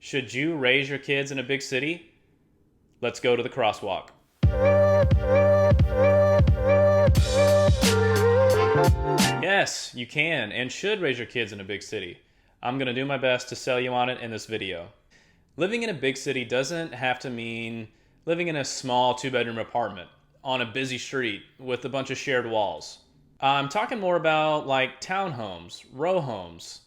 Should you raise your kids in a big city? Let's go to the crosswalk. Yes, you can and should raise your kids in a big city. I'm going to do my best to sell you on it in this video. Living in a big city doesn't have to mean living in a small two-bedroom apartment on a busy street with a bunch of shared walls. I'm talking more about like townhomes, row homes,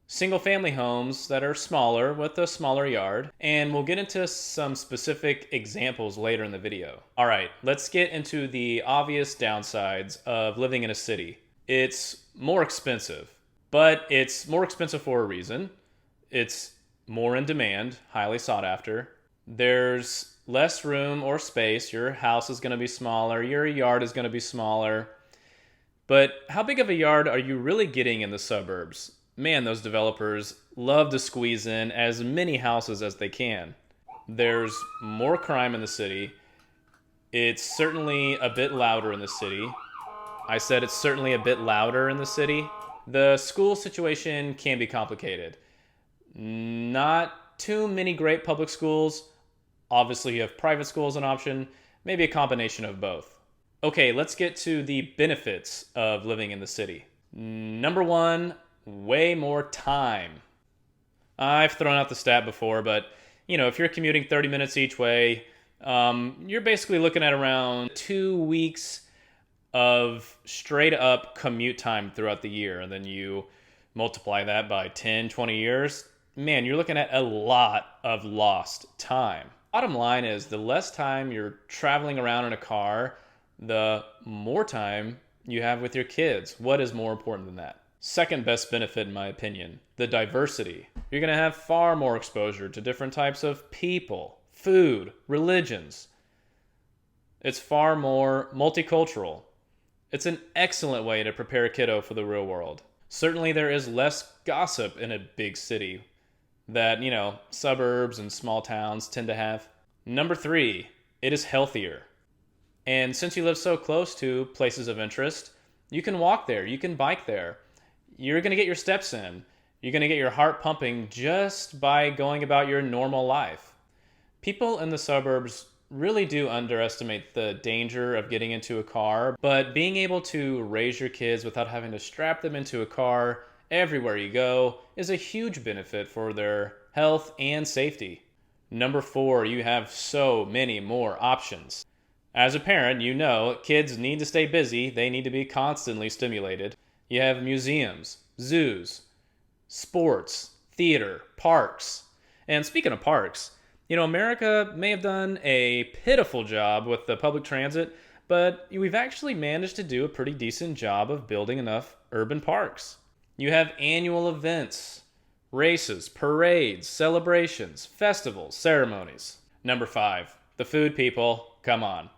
single-family homes that are smaller with a smaller yard, and we'll get into some specific examples later in the video. All right, let's get into the obvious downsides of living in a city. It's more expensive, but it's more expensive for a reason. It's more in demand, highly sought after. There's less room or space. Your house is going to be smaller. Your yard is going to be smaller. But how big of a yard are you really getting in the suburbs? Man, those developers love to squeeze in as many houses as they can. There's more crime in the city. It's certainly a bit louder in the city. I said it's certainly a bit louder in the city. The school situation can be complicated. Not too many great public schools. Obviously, you have private schools an option. Maybe a combination of both. Okay, let's get to the benefits of living in the city. Number one, way more time. I've thrown out the stat before, but if you're commuting 30 minutes each way, you're basically looking at around 2 weeks of straight up commute time throughout the year. And then you multiply that by 10, 20 years. Man, you're looking at a lot of lost time. Bottom line is the less time you're traveling around in a car, the more time you have with your kids. What is more important than that? Second best benefit, in my opinion, the diversity. You're going to have far more exposure to different types of people, food, religions. It's far more multicultural. It's an excellent way to prepare a kiddo for the real world. Certainly there is less gossip in a big city that, suburbs and small towns tend to have. Number three, it is healthier. And since you live so close to places of interest, you can walk there, you can bike there. You're going to get your steps in. You're going to get your heart pumping just by going about your normal life. People in the suburbs really do underestimate the danger of getting into a car, but being able to raise your kids without having to strap them into a car everywhere you go is a huge benefit for their health and safety. Number four, you have so many more options. As a parent, kids need to stay busy. They need to be constantly stimulated. You have museums, zoos, sports, theater, parks. And speaking of parks, America may have done a pitiful job with the public transit, but we've actually managed to do a pretty decent job of building enough urban parks. You have annual events, races, parades, celebrations, festivals, ceremonies. Number five, the food, people. Come on.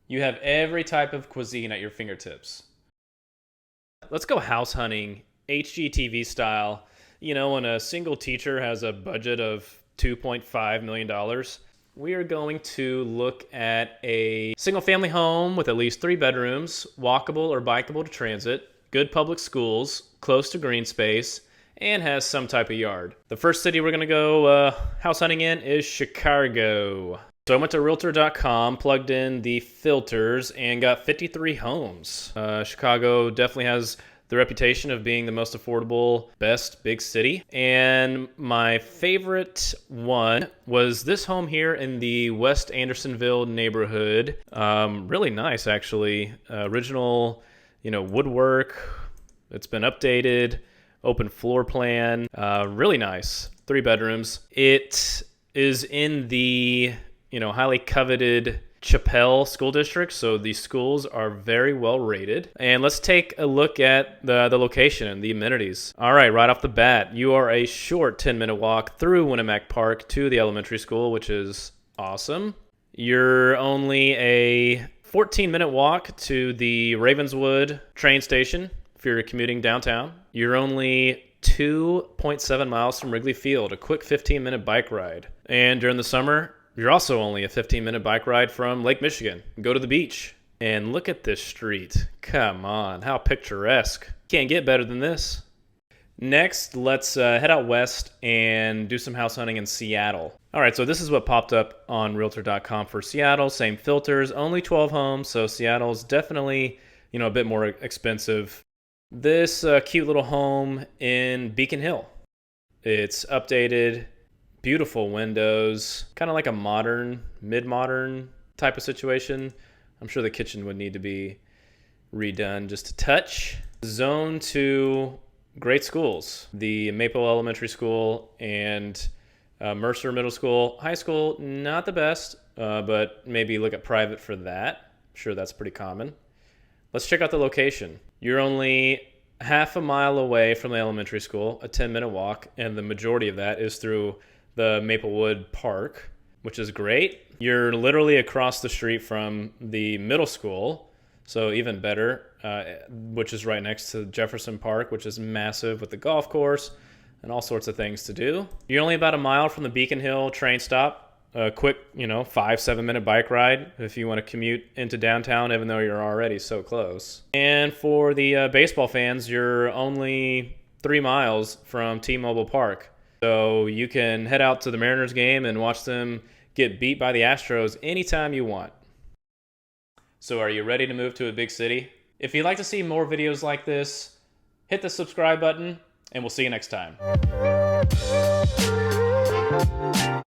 You have every type of cuisine at your fingertips. Let's go house hunting, HGTV style. When a single teacher has a budget of $2.5 million, we are going to look at a single-family home with at least 3 bedrooms, walkable or bikeable to transit, good public schools, close to green space, and has some type of yard. The first city we're going to go house hunting in is Chicago. So I went to Realtor.com, plugged in the filters, and got 53 homes. Chicago definitely has the reputation of being the most affordable, best big city. And my favorite one was this home here in the West Andersonville neighborhood. Really nice, actually. Original, woodwork. It's been updated. Open floor plan. Really nice. 3 bedrooms. It is in the highly coveted Chappelle School District, so these schools are very well rated. And let's take a look at the location and the amenities. All right, right off the bat, you are a short 10-minute walk through Winnemac Park to the elementary school, which is awesome. You're only a 14-minute walk to the Ravenswood train station if you're commuting downtown. You're only 2.7 miles from Wrigley Field, a quick 15-minute bike ride. And during the summer, you're also only a 15-minute bike ride from Lake Michigan. Go to the beach. And look at this street. Come on, how picturesque. Can't get better than this. Next, let's head out west and do some house hunting in Seattle. All right, so this is what popped up on Realtor.com for Seattle. Same filters, only 12 homes, so Seattle's definitely, a bit more expensive. This cute little home in Beacon Hill. It's updated, beautiful windows, kind of like a modern, mid-modern type of situation. I'm sure the kitchen would need to be redone just a touch. Zone to great schools. The Maple Elementary School and Mercer Middle School. High school, not the best, but maybe look at private for that. I'm sure that's pretty common. Let's check out the location. You're only half a mile away from the elementary school, a 10-minute walk, and the majority of that is through the Maplewood Park, which is great. You're literally across the street from the middle school, so even better, which is right next to Jefferson Park, which is massive with the golf course and all sorts of things to do. You're only about a mile from the Beacon Hill train stop. A quick, 5-7 minute bike ride if you want to commute into downtown, even though you're already so close. And for the baseball fans, you're only 3 miles from T-Mobile Park. So you can head out to the Mariners game and watch them get beat by the Astros anytime you want. So are you ready to move to a big city? If you'd like to see more videos like this, hit the subscribe button, and we'll see you next time.